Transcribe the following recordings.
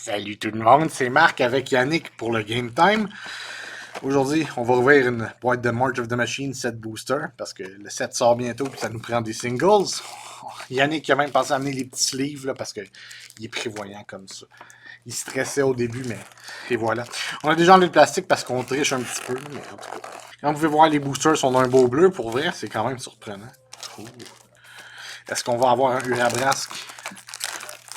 Salut tout le monde, c'est Marc avec Yannick pour le Game Time. Aujourd'hui, on va ouvrir une boîte de March of the Machine set booster parce que le set sort bientôt et ça nous prend des singles. Yannick a même pensé à amener les petits sleeves là, parce qu'il est prévoyant comme ça. Il stressait au début, mais et voilà. On a déjà enlevé le plastique parce qu'on triche un petit peu, mais en tout cas. Comme vous pouvez voir, les boosters sont d'un beau bleu. Pour vrai, c'est quand même surprenant. Est-ce qu'on va avoir un Urabrask,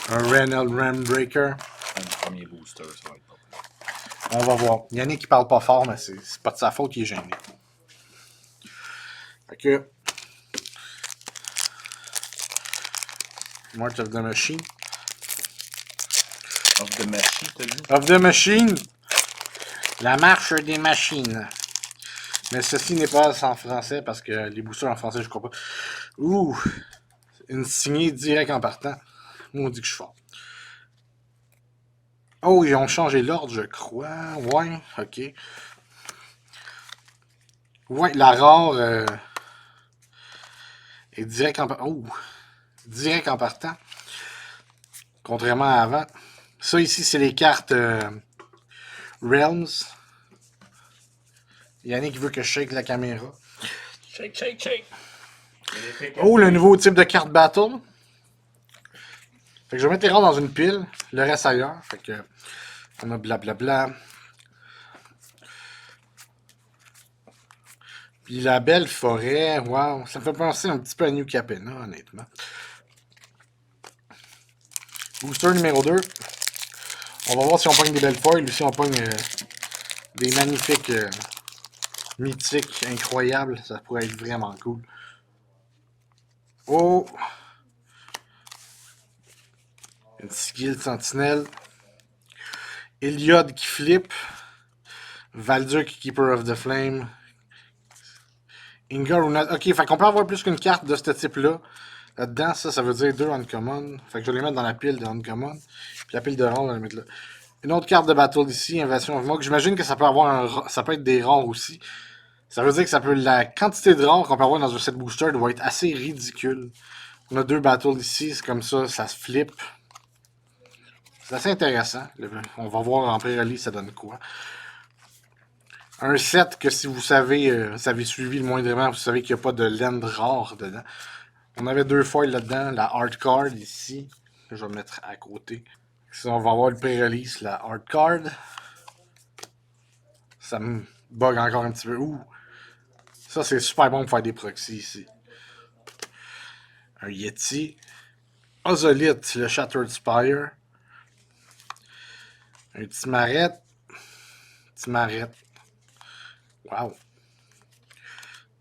un Reynolds Rambreaker? Un premier booster, ça va être pas pire. On va voir. Yannick, il parle pas fort, mais c'est pas de sa faute qu'il est gêné. Fait que. March of the Machine. Of the Machine, t'as dit? Of the Machine. La marche des machines. Mais ceci n'est pas en français parce que les boosters en français, je crois pas. Ouh. Une signée direct en partant. Moi, on dit que je suis fort. Oh, ils ont changé l'ordre, je crois. Ouais, ok. Ouais, la rare est direct en partant. Oh, direct en partant. Contrairement à avant. Ça ici, c'est les cartes Realms. Yannick veut que je shake la caméra. Shake, shake, shake! Oh, le nouveau type de carte Battle. Fait que je vais mettre les rares dans une pile, le reste ailleurs. Fait que on a blablabla. Puis la belle forêt, wow, ça me fait penser un petit peu à New Capenna, honnêtement. Booster numéro 2. On va voir si on pogne des belles foils ou si on pogne des magnifiques mythiques, incroyables. Ça pourrait être vraiment cool. Oh! Une Sigil Sentinelle. Iliod qui flippe. Valdur Keeper of the Flame. Ingar ou not. Ok, fait qu'on peut avoir plus qu'une carte de ce type-là. Là-dedans, ça veut dire 2 uncommon. Fait que je vais les mettre dans la pile de uncommon. Puis la pile de rares, on va les mettre là. Une autre carte de battle ici, Invasion of Mog. J'imagine que ça peut avoir ça peut être des rares aussi. Ça veut dire que la quantité de rares qu'on peut avoir dans un set booster doit être assez ridicule. On a 2 battles ici, c'est comme ça se flippe. C'est assez intéressant. On va voir en pré-release ça donne quoi. Un set que si vous savez suivi le moindrement, vous savez qu'il n'y a pas de land rare dedans. On avait 2 foils là-dedans, la hard card ici. Je vais mettre à côté. Si on va avoir le pré-release, la hard card. Ça me bug encore un petit peu. Ouh! Ça, c'est super bon pour faire des proxys ici. Un Yeti. Ozolite, le Shattered Spire. Un Timarette. Timarette. Wow.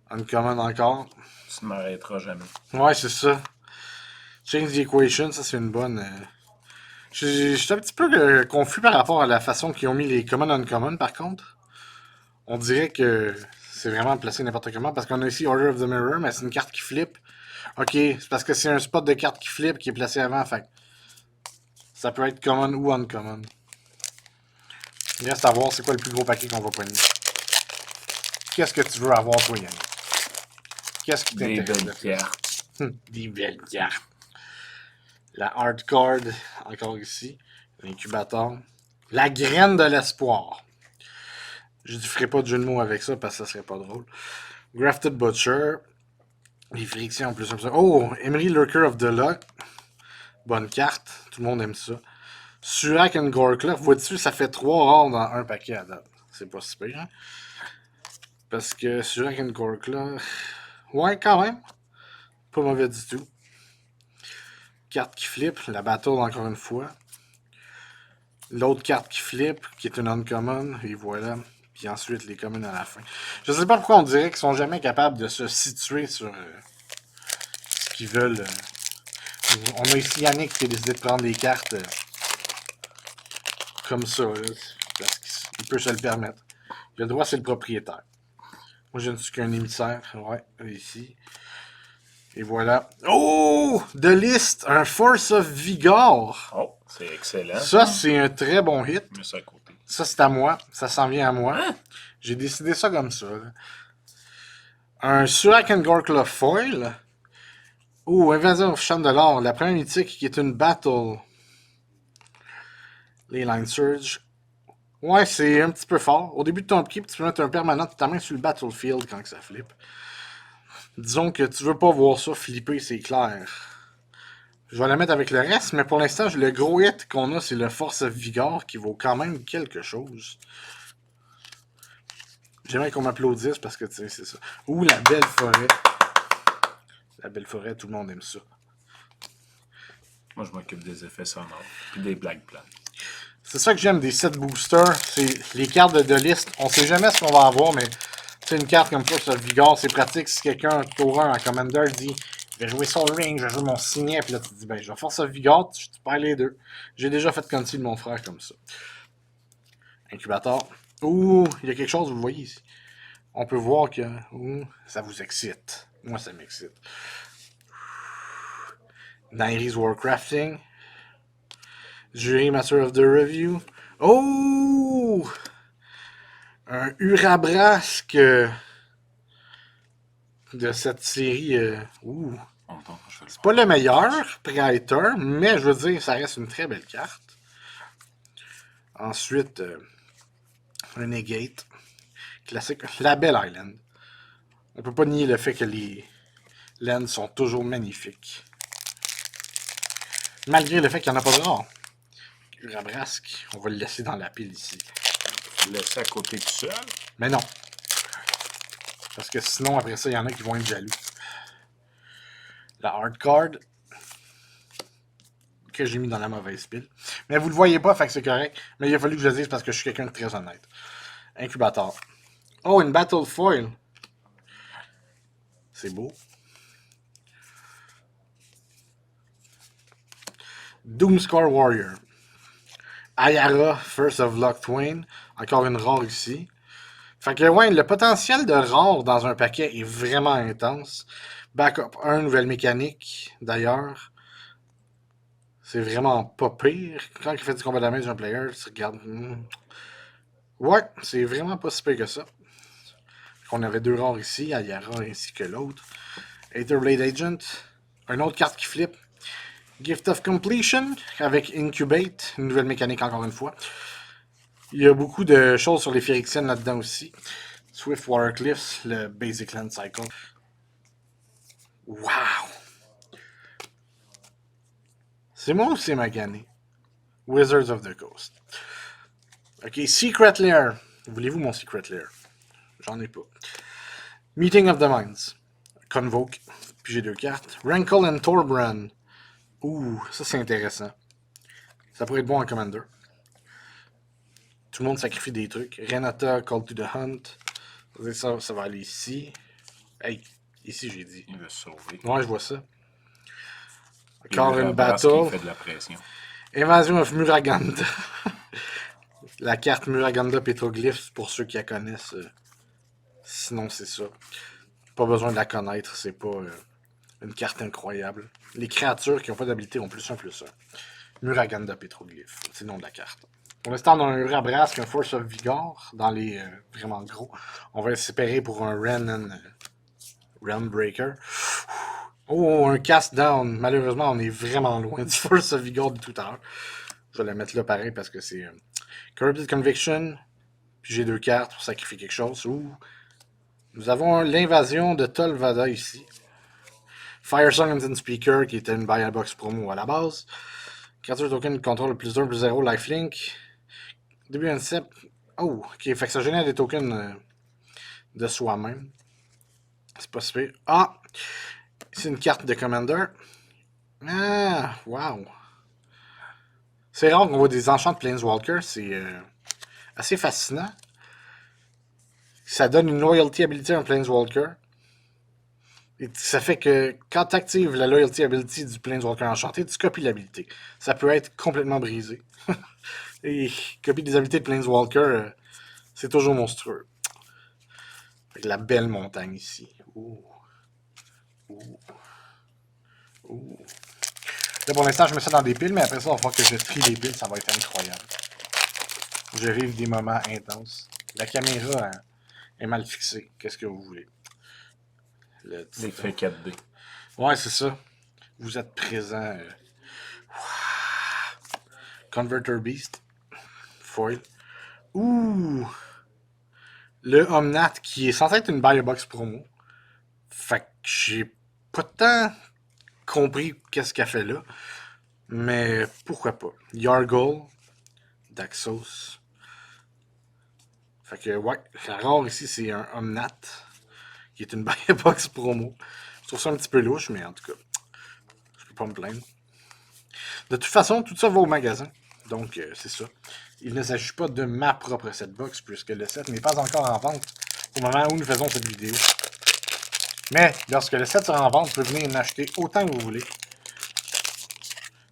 Uncommon encore. Tu ne m'arrêteras jamais. Ouais, c'est ça. Change the equation, ça c'est une bonne. Je suis un petit peu confus par rapport à la façon qu'ils ont mis les common uncommon par contre. On dirait que c'est vraiment placé n'importe comment parce qu'on a ici Order of the Mirror, mais c'est une carte qui flippe. Ok, c'est parce que c'est un spot de carte qui flippe qui est placé avant, fait ça peut être common ou uncommon. Il reste à voir c'est quoi le plus gros paquet qu'on va pogner. Qu'est-ce que tu veux avoir toi, Yannick? Qu'est-ce qui Des t'intéresse? belles cartes. Des belles cartes. La hard card, encore ici. L'incubateur. La graine de l'espoir. Je ne ferai pas de jeu de mots avec ça parce que ça serait pas drôle. Grafted Butcher. Les frictions en plus. Oh, Emery Lurker of the Luck. Bonne carte. Tout le monde aime ça. Surak and Gorkla. Vois-tu, ça fait 3 rares dans un paquet à date. C'est pas si pire, hein? Parce que Surak and Gorkla. Ouais, quand même. Pas mauvais du tout. Carte qui flippe. La battle encore une fois. L'autre carte qui flippe, qui est une uncommon. Et voilà. Puis ensuite, les communs à la fin. Je sais pas pourquoi on dirait qu'ils sont jamais capables de se situer sur ce qu'ils veulent. On a ici Yannick qui a décidé de prendre des cartes comme ça. Là, parce qu'il peut se le permettre. Le droit, c'est le propriétaire. Moi, je ne suis qu'un émissaire. Ouais, ici. Et voilà. Oh! De liste, un Force of Vigor. Oh, c'est excellent. Ça, c'est un très bon hit. Mets ça à côté. Ça, c'est à moi. Ça s'en vient à moi. Hein? J'ai décidé ça comme ça. Là. Un Surak and Gorkla Foil. Invasion of Chandelor. La première mythique qui est une battle. Les Line Surge. Ouais, c'est un petit peu fort. Au début de ton upkeep, tu peux mettre un permanent de ta main sur le battlefield quand ça flippe. Disons que tu veux pas voir ça flipper, c'est clair. Je vais la mettre avec le reste, mais pour l'instant, le gros hit qu'on a, c'est le Force of Vigor qui vaut quand même quelque chose. J'aimerais qu'on m'applaudisse parce que, tu sais, c'est ça. Ouh, la belle forêt. La belle forêt, tout le monde aime ça. Moi, je m'occupe des effets sonores. Puis des blagues planes. C'est ça que j'aime des set boosters. C'est les cartes de liste. On sait jamais ce qu'on va avoir, mais tu sais, une carte comme ça, sur le Vigor, c'est pratique si quelqu'un, tour 1 en Commander, dit je vais jouer Soul Ring, je vais jouer mon signet, puis là tu te dis ben je vais faire ça Vigor, tu perds les deux. J'ai déjà fait comme de mon frère comme ça. Incubator. Ouh, il y a quelque chose, vous voyez ici. On peut voir que ça vous excite. Moi, ça m'excite. Nairis Warcrafting. Jury Master of the Review. Oh! Un Urabrask de cette série. C'est pas le meilleur Praetor, mais je veux dire, ça reste une très belle carte. Ensuite, un Negate. Classique. La Belle Island. On peut pas nier le fait que les lands sont toujours magnifiques. Malgré le fait qu'il n'y en a pas de rare. Urabrask, on va le laisser dans la pile ici. Le laisser à côté tout seul? Mais non. Parce que sinon, après ça, il y en a qui vont être jaloux. La hard card. Que j'ai mis dans la mauvaise pile. Mais vous le voyez pas, fait que c'est correct. Mais il a fallu que je le dise parce que je suis quelqu'un de très honnête. Incubator. Oh, une Battle Foil. C'est beau. Doomscore Warrior. Ayara, First of Locthwain. Encore une rare ici. Fait que ouais, le potentiel de rare dans un paquet est vraiment intense. Backup 1, nouvelle mécanique, d'ailleurs. C'est vraiment pas pire. Quand il fait du combat damage d'un player, tu regardes. Ouais, c'est vraiment pas si pire que ça. On avait deux rares ici, Ayara ainsi que l'autre. Aetherblade Agent. Une autre carte qui flippe. Gift of Completion avec Incubate, une nouvelle mécanique encore une fois. Il y a beaucoup de choses sur les Phyrexians là-dedans aussi. Swift Water Cliffs, le Basic Land Cycle. Wow! C'est moi ou c'est magané? Wizards of the Coast. Ok, Secret Lair. Voulez-vous mon Secret Lair? J'en ai pas. Meeting of the Minds. Convoke. Puis j'ai deux cartes. Rankle and Torbran. Ouh, ça c'est intéressant. Ça pourrait être bon en Commander. Tout le monde sacrifie des trucs. Renata, Call to the Hunt. Ça va aller ici. Hey, ici j'ai dit. Il veut se sauver. Ouais, je vois ça. Encore une battle. battle. Fait de la pression. Invasion of Muraganda. La carte Muraganda Pétroglyph, pour ceux qui la connaissent. Sinon, c'est ça. Pas besoin de la connaître, c'est pas une carte incroyable. Les créatures qui n'ont pas d'habilité ont plus un plus un. Muraganda Pétroglyph, c'est le nom de la carte. Pour l'instant, on a un Urabrask, un Force of Vigor dans les vraiment gros. On va espérer pour un Realm Breaker. Oh, un Cast Down. Malheureusement, on est vraiment loin du Force of Vigor de tout à l'heure. Je vais la mettre là pareil parce que c'est Corrupted Conviction. Puis j'ai deux cartes pour sacrifier quelque chose. Ouh. Nous avons l'invasion de Tolvada ici. Firesong and Speaker qui était une buy a box promo à la base. Créature token contrôle plus 1 plus 0 lifelink. Début incept. Oh, ok, fait que ça génère des tokens de soi-même. C'est pas super. Ah! C'est une carte de Commander. Ah! Wow! C'est rare qu'on voit des enchants de Planeswalker. C'est assez fascinant. Ça donne une loyalty ability à un Planeswalker. Et ça fait que quand tu actives la loyalty ability du Planeswalker enchanté, tu copies l'habilité. Ça peut être complètement brisé. Et copier des habilités de Planeswalker, c'est toujours monstrueux. Avec la belle montagne ici. Ouh. Ouh. Ouh. Là, pour l'instant, je mets ça dans des piles, mais après ça, il va falloir que je trie les piles. Ça va être incroyable. Je vive des moments intenses. La caméra est mal fixée. Qu'est-ce que vous voulez? L'effet 4D. Ouais, c'est ça. Vous êtes présent. Converter Beast. Foil. Ouh! Le Omnat qui est censé être une Buy Box promo. Fait que j'ai pas tant compris qu'est-ce qu'elle fait là. Mais pourquoi pas. Yargle, Daxos. Fait que ouais, la rare ici c'est un Omnat qui est une Buy Box promo. Je trouve ça un petit peu louche, mais en tout cas, je peux pas me plaindre. De toute façon, tout ça va au magasin. Donc, c'est ça. Il ne s'agit pas de ma propre setbox, puisque le set n'est pas encore en vente au moment où nous faisons cette vidéo. Mais, lorsque le set sera en vente, vous pouvez venir en acheter autant que vous voulez.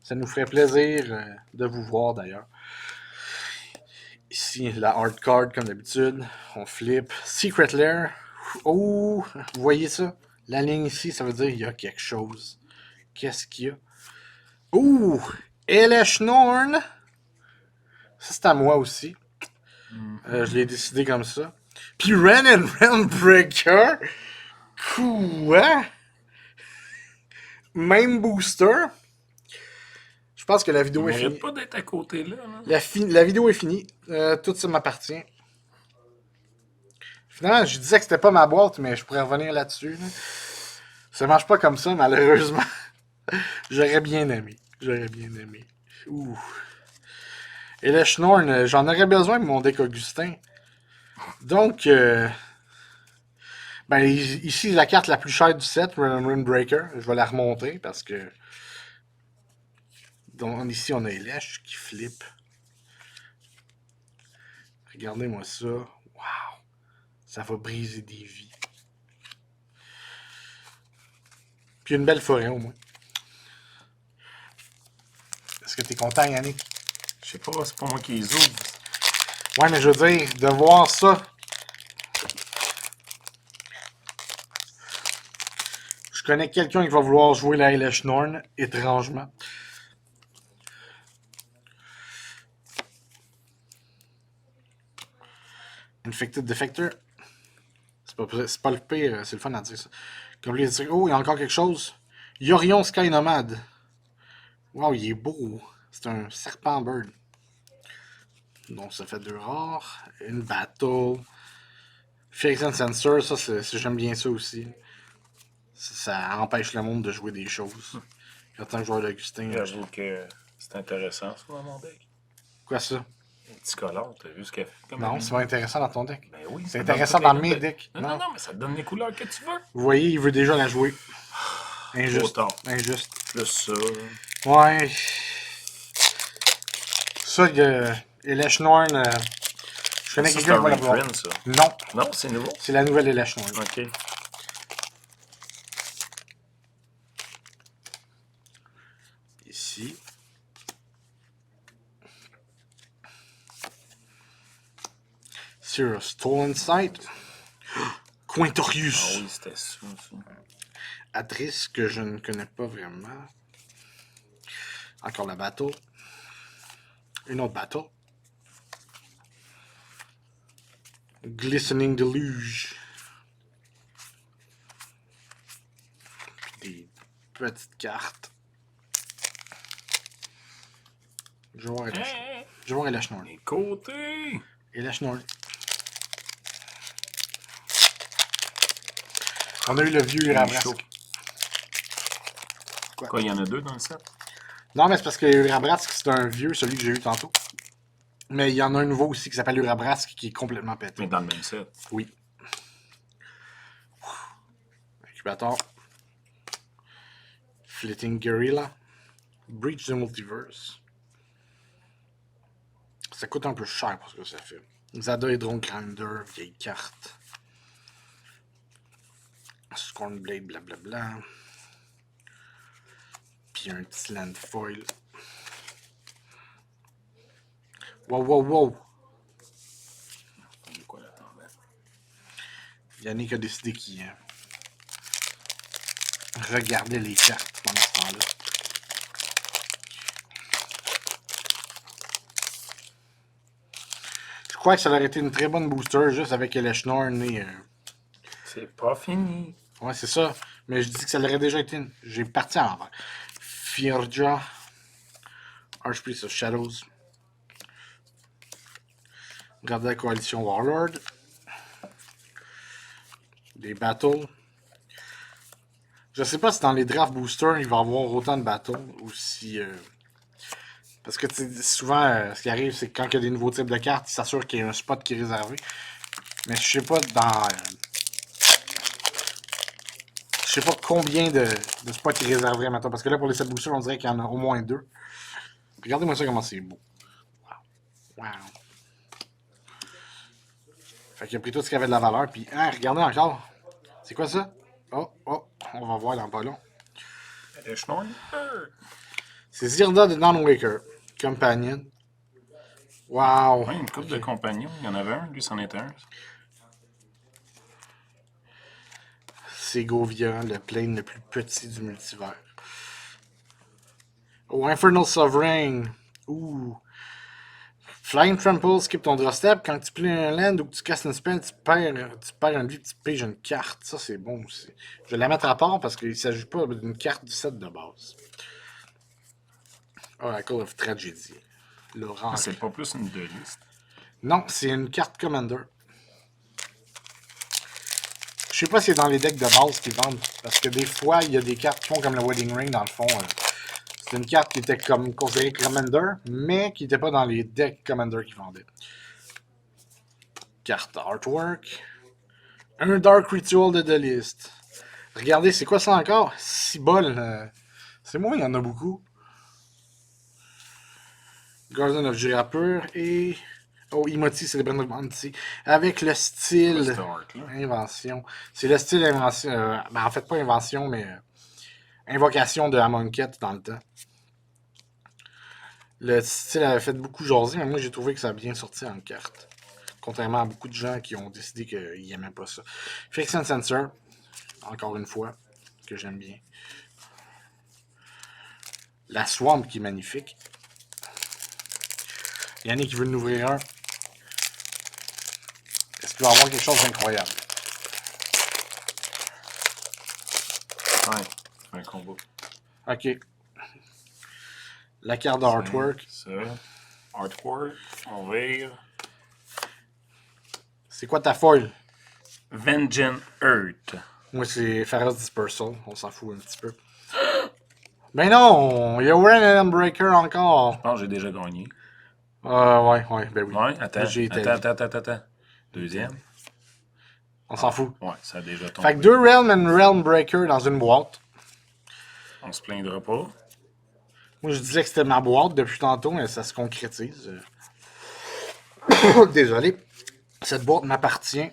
Ça nous ferait plaisir de vous voir, d'ailleurs. Ici, la hard card, comme d'habitude. On flippe. Secret Lair. Oh, vous voyez ça? La ligne ici, ça veut dire qu'il y a quelque chose. Qu'est-ce qu'il y a? Ouh! Eleshnorn! Ça, c'est à moi aussi. Je l'ai décidé comme ça. Puis Ren and Realmbreaker. Quoi? Même booster. Je pense que la vidéo Il est mérite finie. pas d'être à côté là. La vidéo est finie. Tout ça m'appartient. Finalement, je disais que c'était pas ma boîte, mais je pourrais revenir là-dessus. Là. Ça marche pas comme ça, malheureusement. J'aurais bien aimé. J'aurais bien aimé. Ouh. Et le Schnorn, j'en aurais besoin de mon deck Augustin. Donc, ben, ici, la carte la plus chère du set, Runbreaker. Je vais la remonter parce que. Donc, ici, on a Elesh qui flippe. Regardez-moi ça. Waouh! Ça va briser des vies. Puis une belle forêt au moins. Est-ce que t'es content, Yannick? Je sais pas, c'est pas moi qui les ouvre. Ouais, mais je veux dire, de voir ça. Je connais quelqu'un qui va vouloir jouer la Elesh Norn, étrangement. Infected Defector. C'est pas le pire, c'est le fun à dire ça. Comme les dire, oh, il y a encore quelque chose. Yorion Sky Nomad. Wow, il est beau. C'est un serpent bird. Donc ça fait 2 rares. Une battle. Phyrexian Sensor, ça j'aime bien ça aussi. Ça empêche le monde de jouer des choses. En tant que joueur d'Augustin. J'avoue que c'est intéressant ça dans mon deck. Quoi ça? Un petit collant, t'as vu ce qu'elle fait? Comme Non, c'est pas intéressant dans ton deck. Ben oui, C'est ça donne intéressant toutes dans les mes notes de- decks. Non, mais ça te donne les couleurs que tu veux. Vous voyez, il veut déjà la jouer. Injuste. Trop tard. Injuste. Plus ça. Ouais. Ça, Elesh Norn, je connais Ça, c'est quelqu'un un qui va la vouloir. reprint, ça. Non, Non, c'est nouveau. c'est la nouvelle Elesh Norn. Ok. Ici. Sur Stolen Sight. Quintorius. Ah oui, c'était ça. Atrice que je ne connais pas vraiment. Encore la battle. Une autre battle. Glistening Deluge. Des petites cartes. Je vais voir Elesh. Je vais voir Elesh Norn. Les côtés. Elesh Norn. On a eu le vieux Urabrask. Quoi, il y en a 2 dans le set? Non, mais c'est parce que Urabrask, c'est un vieux, celui que j'ai eu tantôt. Mais il y en a un nouveau aussi qui s'appelle Urabrask qui est complètement pété. Mais dans le même set. Oui. Incubator. Flitting Guerrilla. Breach the Multiverse. Ça coûte un peu cher pour ce que ça fait. Zada Hydron Grinder, vieille carte. Scornblade, blablabla. Puis un petit land foil. Wow, wow, wow. Il y a quoi là-dedans? Yannick a décidé qu'il regardait les cartes pendant ce temps-là. Je crois que ça aurait été une très bonne booster juste avec Elesh Norn et... C'est pas fini. Ouais, c'est ça. Mais je dis que ça l'aurait déjà été. J'ai parti à l'envers. Firja. Archpriest of Shadows. Regardez la coalition Warlord. Des battles. Je sais pas si dans les draft boosters, il va y avoir autant de battles ou si... parce que souvent, ce qui arrive, c'est que quand il y a des nouveaux types de cartes, ils s'assurent qu'il y a un spot qui est réservé. Mais je sais pas dans... je sais pas combien de spots qui est réservé maintenant. Parce que là, pour les 7 boosters, on dirait qu'il y en a au moins 2. Regardez-moi ça comment c'est beau. Wow. Wow. Fait qu'il a pris tout ce qui avait de la valeur. Puis, hein, regardez encore. C'est quoi ça? Oh, on va voir dans pas long. C'est Zirda de Dawnwaker. Companion. Wow. Oui, une couple de compagnons. Il y en avait un, lui, c'en était un. Segovia, le plane le plus petit du multivers. Oh, Infernal Sovereign. Ouh. Flying Trample, skip ton draw step. Quand tu plies un land ou que tu casses une spell, tu perds un vie et tu piges une carte. Ça, c'est bon aussi. Je vais la mettre à part parce qu'il ne s'agit pas d'une carte du set de base. Oracle of Tragedy. L'oracle. C'est pas plus une dueliste. Non, c'est une carte Commander. Je sais pas si c'est dans les decks de base qu'ils vendent. Parce que des fois, il y a des cartes qui font comme le Wedding Ring dans le fond. C'est une carte qui était comme considérée Commander, mais qui n'était pas dans les decks Commander qu'ils vendaient. Carte Artwork. Un Dark Ritual de Duelist. Regardez, c'est quoi ça encore? 6 bols. C'est moi, il y en a beaucoup. Guardian of Jirapur et... Oh, Imoti, c'est le Brand of Bounty. Avec le style... Invention. C'est le style invention... ben, en fait, pas invention, mais... invocation de Amonkhet dans le temps. Le style avait fait beaucoup jaser, mais moi, j'ai trouvé que ça a bien sorti en carte. Contrairement à beaucoup de gens qui ont décidé qu'ils n'aimaient pas ça. Friction Sensor. Encore une fois. Que j'aime bien. La Swamp qui est magnifique. Yannick qui veut nous ouvrir un. Est-ce qu'il va y avoir quelque chose d'incroyable? Ouais, c'est un combo. Ok. La carte d'artwork. Ça. Artwork. On vire. C'est quoi ta foil? Vengeance Earth. Moi, c'est Pharaoh's Dispersal. On s'en fout un petit peu. Mais non! Il y a Wren Breaker encore. Je pense que j'ai déjà gagné. Ouais, ben oui. Ouais, attends. Attends. Deuxième. On s'en fout. Ouais, ça a déjà tombé. Fait que 2 Realm and Realm Breaker dans une boîte. On se plaindra pas. Moi, je disais que c'était ma boîte depuis tantôt, mais ça se concrétise. Désolé. Cette boîte m'appartient.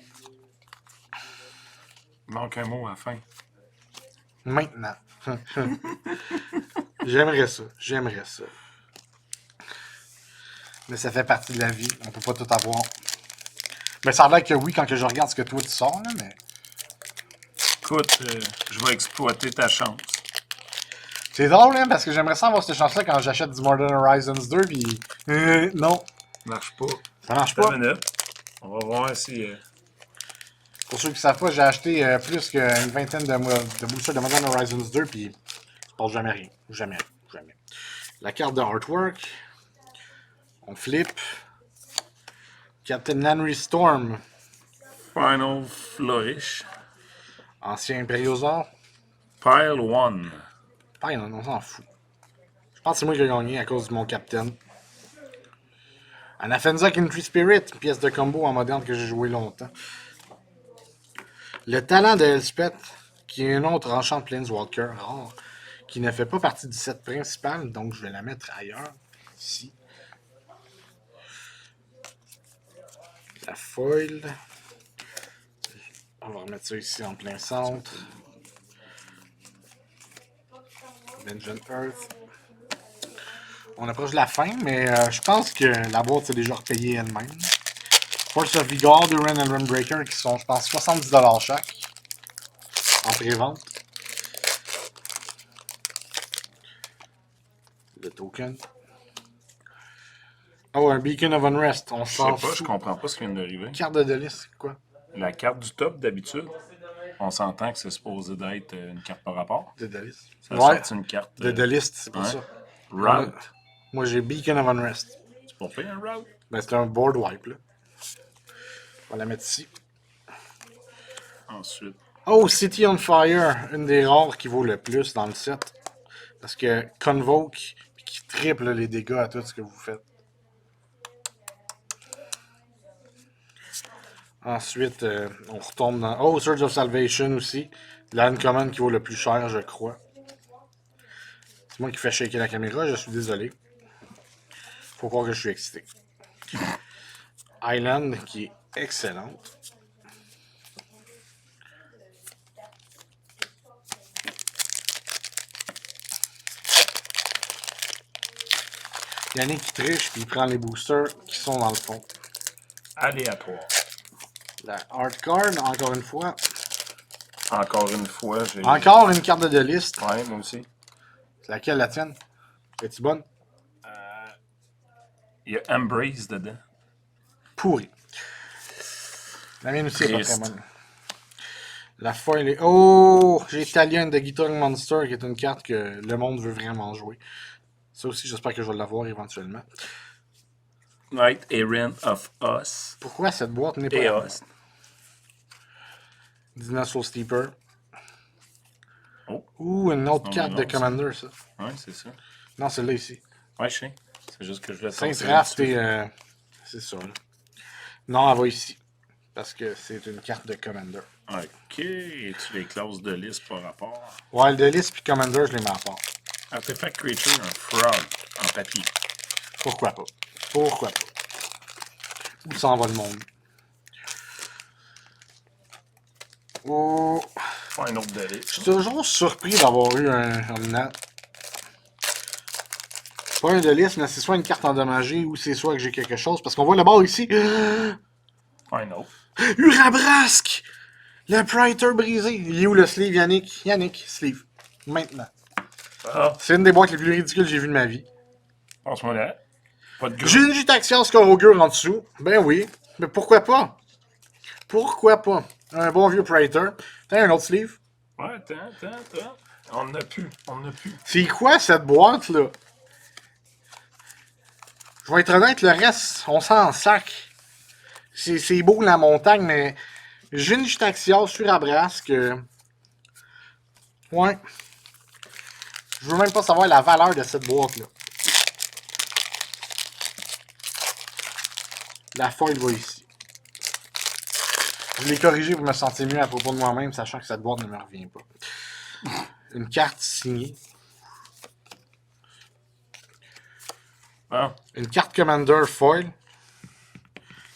Il manque un mot à la fin. Maintenant. J'aimerais ça. Mais ça fait partie de la vie. On peut pas tout avoir. Mais ça a l'air que oui, quand que je regarde ce que toi tu sors, là, mais... Écoute, je vais exploiter ta chance. C'est drôle, hein, parce que j'aimerais ça avoir cette chance-là quand j'achète du Modern Horizons 2, puis... non. Ça marche pas. Ça marche pas. On va voir si... Pour ceux qui ne savent pas, j'ai acheté plus qu'une vingtaine de boosters de Modern Horizons 2, puis ça ne passe jamais rien. Jamais. La carte de artwork. On flip. Captain Lanry Storm. Final Flourish. Ancien Imperiosaur. Pile 1. On s'en fout. Je pense que c'est moi qui ai gagné à cause de mon captain. Anafenza Country Spirit, une pièce de combo en moderne que j'ai joué longtemps. Le talent de Elspeth, qui est un autre enchant Planeswalker rare, qui ne fait pas partie du set principal, donc je vais la mettre ailleurs, ici. La foil. On va remettre ça ici en plein centre. Vengeance Earth. On approche de la fin, mais je pense que la boîte s'est déjà repayée elle-même. Force of Vigor, de Ren and Runbreaker qui sont, je pense, 70$ chaque en pré-vente. Le token. Oh, un Beacon of Unrest. On Je s'en sais pas, fout. je comprends pas ce qui vient d'arriver. Carte de Delis, c'est quoi? La carte du top, d'habitude, on s'entend que c'est supposé d'être une carte par rapport. De Delis. Ça a Ouais, sorti une carte. de Delis, c'est pour ouais. ça. Route. Moi, j'ai Beacon of Unrest. C'est pour faire un route. Ben, c'est un board wipe, là. On va la mettre ici. Ensuite, Oh, City on Fire, une des rares qui vaut le plus dans le set. Parce que Convoke, qui triple les dégâts à tout ce que vous faites. Ensuite, on retombe dans... Oh, Surge of Salvation aussi. La uncommon qui vaut le plus cher, je crois. C'est moi qui fais shaker la caméra, je suis désolé. Faut croire que je suis excité. Island, qui est excellente. Yannick qui triche, puis il prend les boosters qui sont dans le fond. aléatoire. La Art Card, encore une fois. Encore une fois, j'ai... Encore une carte de liste. Ouais, moi aussi. C'est laquelle, la tienne? Es-tu bonne? Il y a Embrace dedans. Pourri. La mienne aussi est pas très Triste. bonne. La foil est... Oh! J'ai Italian de Guitar Monster, qui est une carte que le monde veut vraiment jouer. Ça aussi, j'espère que je vais l'avoir éventuellement. Night Errant of Us. Pourquoi cette boîte n'est pas Et là? Us. Dinosaur Steeper. Oh. Ouh, une autre Non, carte non, de ça. Commander, ça. Ouais, c'est ça. Non, celle-là ici. Ouais, je sais. C'est juste que je voulais Saint passer Draft là-dessus. et... c'est ça, là. Non, elle va ici. Parce que c'est une carte de Commander. Ok. Et tu les classes de liste par rapport. Wild List puis Commander, je les mets à part. Artefact Creature, un frog en papier. Pourquoi pas? Pourquoi pas? Où s'en va le monde? Oh... Pas un autre de Je liste. suis toujours surpris d'avoir eu un nat. Pas un de liste, mais c'est soit une carte endommagée ou c'est soit que j'ai quelque chose. Parce qu'on voit le bord ici. Pas un autre. Urabrask! Le Priter brisé. Il est où le sleeve, Yannick? Yannick, sleeve. Maintenant. Ah, C'est une des boîtes les plus ridicules que j'ai vues de ma vie. passe-moi là. Pas de gros. J'ai une Jutaxias Scoraugure en dessous. Ben oui. Mais pourquoi pas? Pourquoi pas? Un bon vieux Priter. T'as un autre sleeve? Ouais, attends. On n'a plus. C'est quoi cette boîte-là? Je vais être honnête, le reste, on s'en sac. C'est beau la montagne, mais j'ai une Jutaxias sur Abrasque. Ouais. Je veux même pas savoir la valeur de cette boîte-là. La foil va ici. Je l'ai corrigé pour me sentir mieux à propos de moi-même, sachant que cette boîte ne me revient pas. Une carte signée. Ah, Une carte Commander foil.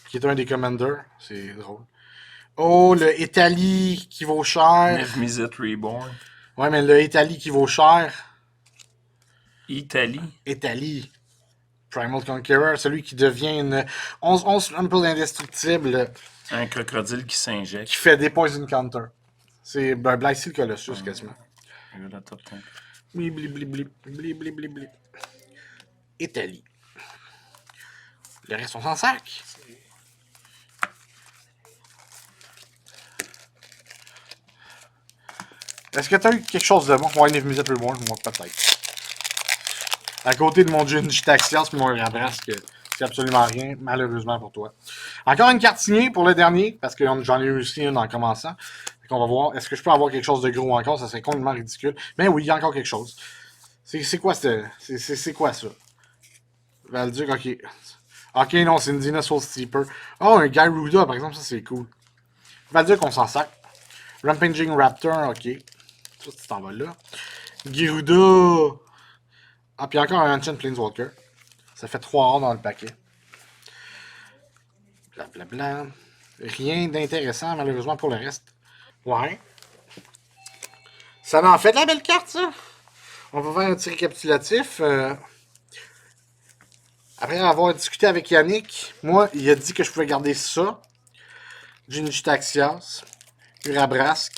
Qui est un des Commanders. C'est drôle. Oh, le Italie qui vaut cher. Nev-Mizzet Reborn. Ouais, mais le Italie qui vaut cher. Italie. Italie. Primal Conqueror, celui qui devient une 11 un peu indestructible Un crocodile qui s'injecte. qui fait des poison counter. C'est ben, Blysteel Colossus quasiment. Regarde la top 5. Blip, blip, blip, blip, blip, blip, blip, blip. Italie. Le reste, on s'en sac. Est-ce que t'as eu quelque chose de bon? Ouais, Nev-Mizzet Reborn, moi peut-être. À côté de mon Jutaxias et mon Urabrask, c'est absolument rien, malheureusement pour toi. Encore une carte signée pour le dernier, parce que j'en ai eu aussi une en commençant. On va voir, est-ce que je peux avoir quelque chose de gros encore? Ça serait complètement ridicule. Mais oui, il y a encore quelque chose. C'est quoi c'est quoi ça? Valduc, ok. Ok, non, c'est une Dinosaur Steeper. Oh, un Gyruda, par exemple, ça c'est cool. Valduc, on s'en sac. Rampaging Raptor, ok. Ça, tu t'en vas là. Gyruda. Ah, puis encore un Ancient Planeswalker. Ça fait 3 ordres dans le paquet. Blablabla. Rien d'intéressant, malheureusement, pour le reste. Ouais. Ça m'en fait de la belle carte, ça. On va faire un petit récapitulatif. Après avoir discuté avec Yannick, moi, il a dit que je pouvais garder ça. Jutaxias, Urabrask,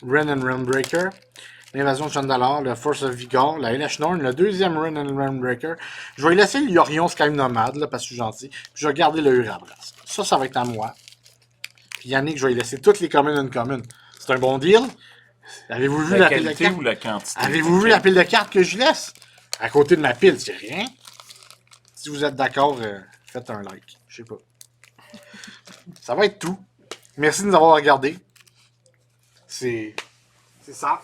Ren and Runbreaker, l'Invasion de Chandalar, le Force of Vigor, la LH Norn, le deuxième Ren and Runbreaker. Je vais laisser le Yorion Sky Nomade, là, parce que je suis gentil. Puis je vais garder le Urabrask. Ça va être à moi. Puis Yannick, je vais laisser toutes les communes uncommon. C'est un bon deal. Avez-vous vu la pile de cartes? Ou la quantité? Avez-vous vu la pile de cartes que je laisse? À côté de ma pile, c'est rien. Si vous êtes d'accord, faites un like. Je sais pas. ça va être tout. Merci de nous avoir regardés. C'est ça.